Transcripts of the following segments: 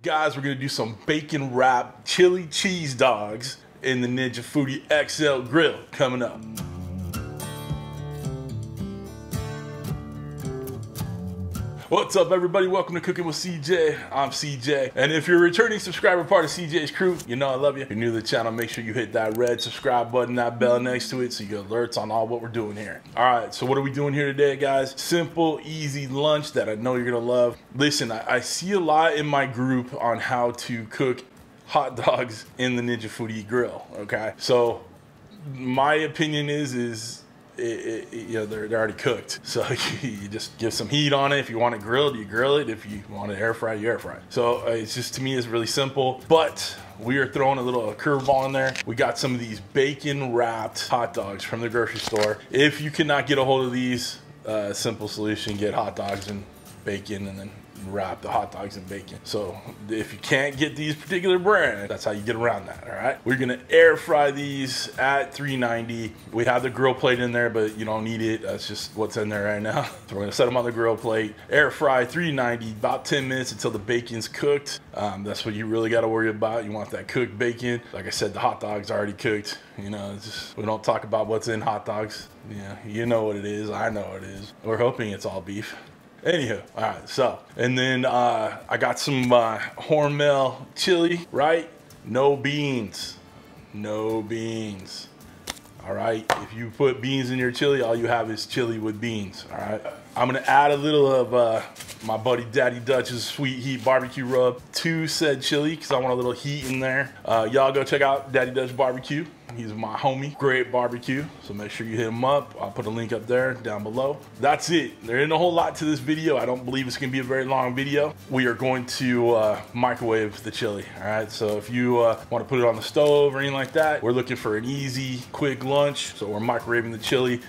Guys, we're gonna do some bacon wrapped chili cheese dogs in the Ninja Foodi XL Grill coming up. What's up, everybody? Welcome to Cooking with CJ. I'm CJ, and if you're a returning subscriber, part of CJ's crew, you know I love you. If you're new to the channel, make sure you hit that red subscribe button, that bell next to it, so you get alerts on all what we're doing here. All right, so what are we doing here today, guys? Simple, easy lunch that I know you're gonna love. Listen, I see a lot in my group on how to cook hot dogs in the Ninja Foodi Grill. Okay, so my opinion is. You know, they're already cooked, so you just give some heat on it. If you want it grilled, you grill it. If you want it air fried, you air fry it. So it's just, to me, it's really simple, but we are throwing a little curveball in there. We got some of these bacon wrapped hot dogs from the grocery store. If you cannot get a hold of these, simple solution: get hot dogs and bacon and then wrap the hot dogs in bacon. So if you can't get these particular brands, that's how you get around that. All right, we're gonna air fry these at 390. We have the grill plate in there, but you don't need it. That's just what's in there right now. So we're gonna set them on the grill plate, air fry 390, about 10 minutes until the bacon's cooked. That's what you really got to worry about. You want that cooked bacon. Like I said, the hot dog's already cooked. You know, it's just, we don't talk about what's in hot dogs. Yeah, you know what it is. I know what it is. We're hoping it's all beef. Anywho, all right, so, and then I got some Hormel chili, right? No beans, no beans. All right, if you put beans in your chili, all you have is chili with beans, all right? I'm gonna add a little of my buddy Daddy Dutch's Sweet Heat barbecue rub to said chili, because I want a little heat in there. Y'all go check out Daddy Dutch Barbecue. He's my homie, great barbecue, so make sure you hit him up. I'll put a link up there, down below. That's it. There isn't a whole lot to this video. I don't believe it's gonna be a very long video. We are going to microwave the chili, all right? So if you wanna put it on the stove or anything like that, we're looking for an easy, quick lunch, so we're microwaving the chili.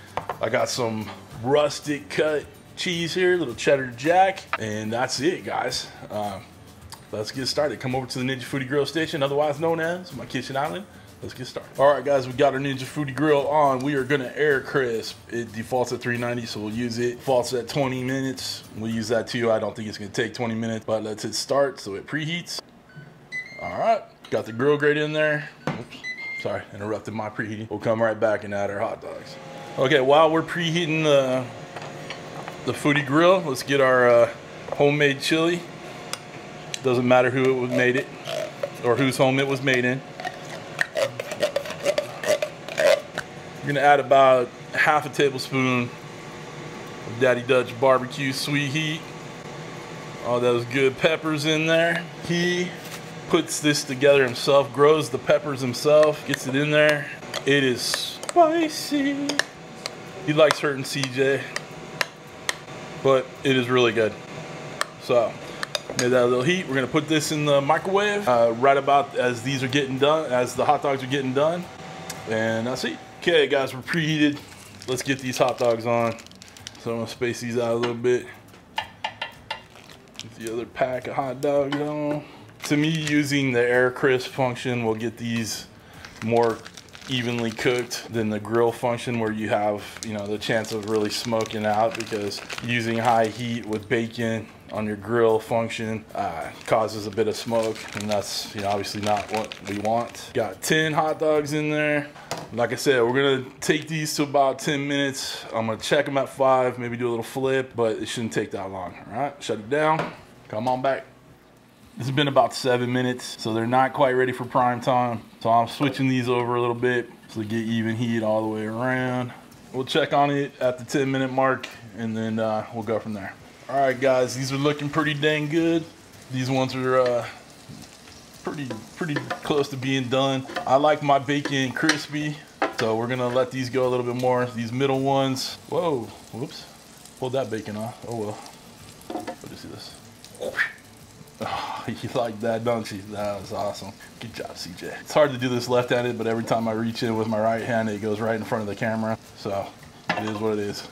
I got some rustic cut cheese here, little cheddar jack, and that's it, guys. Let's get started. Come over to the Ninja Foodi Grill Station, otherwise known as my kitchen island. Let's get started. All right, guys, we got our Ninja Foodi Grill on. We are gonna air crisp. It defaults at 390, so we'll use it. Defaults at 20 minutes. We'll use that too. I don't think it's gonna take 20 minutes, but let's hit start so it preheats. All right, got the grill grate in there. Oops, sorry, interrupted my preheating. We'll come right back and add our hot dogs. Okay, while we're preheating the Foodi Grill, let's get our homemade chili. Doesn't matter who it was made it or whose home it was made in. We're gonna add about half a tablespoon of Daddy Dutch barbecue sweet heat. All those good peppers in there. He puts this together himself, grows the peppers himself, gets it in there. It is spicy. He likes hurting CJ, but it is really good. So, made that a little heat. We're gonna put this in the microwave right about as these are getting done, as the hot dogs are getting done, and that's it. Okay, guys, we're preheated. Let's get these hot dogs on. So I'm gonna space these out a little bit. Get the other pack of hot dogs on. To me, using the air crisp function will get these more evenly cooked than the grill function, where you have, you know, the chance of really smoking out, because using high heat with bacon on your grill function causes a bit of smoke, and that's, you know, obviously not what we want. Got 10 hot dogs in there. Like I said, we're gonna take these to about 10 minutes. I'm gonna check them at 5, maybe do a little flip, but it shouldn't take that long. All right, shut it down, come on back. This has been about 7 minutes, so they're not quite ready for prime time. So I'm switching these over a little bit so they get even heat all the way around. We'll check on it at the 10-minute mark, and then we'll go from there. All right, guys, these are looking pretty dang good. These ones are pretty close to being done. I like my bacon crispy, so we're gonna let these go a little bit more. These middle ones, whoa, whoops, pulled that bacon off. Oh well. Let me see this. Oh, you like that, don't you? That was awesome. Good job, CJ. It's hard to do this left-handed, but every time I reach in with my right hand, it goes right in front of the camera. So it is what it is.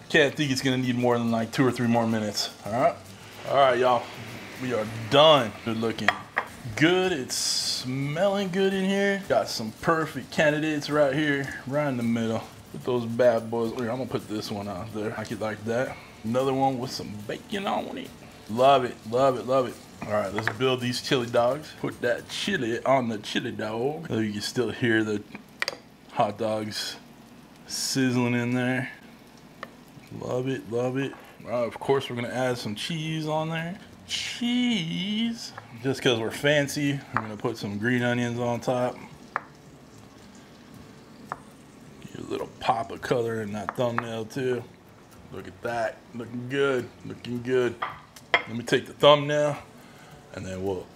Can't think it's gonna need more than like 2 or 3 more minutes. All right, y'all. We are done. Good looking. Good. It's smelling good in here. Got some perfect candidates right here, right in the middle. Put those bad boys. I'm gonna put this one out there. I like it like that. Another one with some bacon on it. Love it, love it, love it. All right, let's build these chili dogs. Put that chili on the chili dog. So you can still hear the hot dogs sizzling in there. Love it, love it. Of course, we're gonna add some cheese on there. Cheese. Just because we're fancy, I'm gonna put some green onions on top. Get a little pop of color in that thumbnail too. Look at that, looking good, looking good. Let me take the thumbnail and then we'll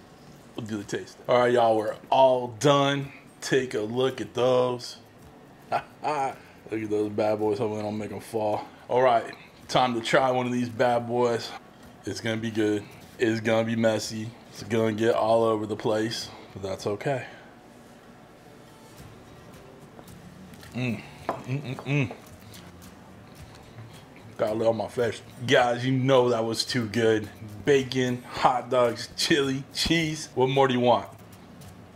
do the taste. All right, y'all, we're all done. Take a look at those. Look at those bad boys, hopefully I don't make them fall. All right, time to try one of these bad boys. It's gonna be good. It's gonna be messy. It's gonna get all over the place, but that's okay. Got a little on my face. Guys, you know that was too good. Bacon, hot dogs, chili, cheese. What more do you want?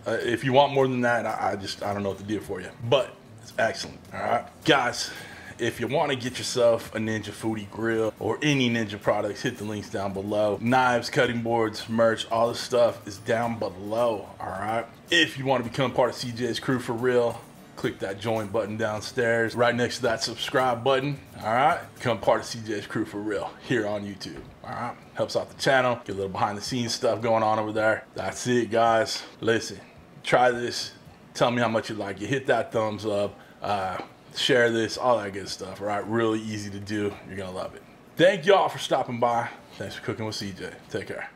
If you want more than that, I don't know what to do for you. But it's excellent, all right? Guys, if you want to get yourself a Ninja Foodi grill or any Ninja products, hit the links down below. Knives, cutting boards, merch, all this stuff is down below, all right? If you want to become part of CJ's crew for real, click that join button downstairs right next to that subscribe button, all right? Become part of CJ's crew for real here on YouTube, all right? Helps out the channel, get a little behind the scenes stuff going on over there. That's it, guys. Listen, try this. Tell me how much you like it. Hit that thumbs up. Share this, all that good stuff, all right? Really easy to do. You're gonna love it. Thank y'all for stopping by. Thanks for cooking with CJ. Take care.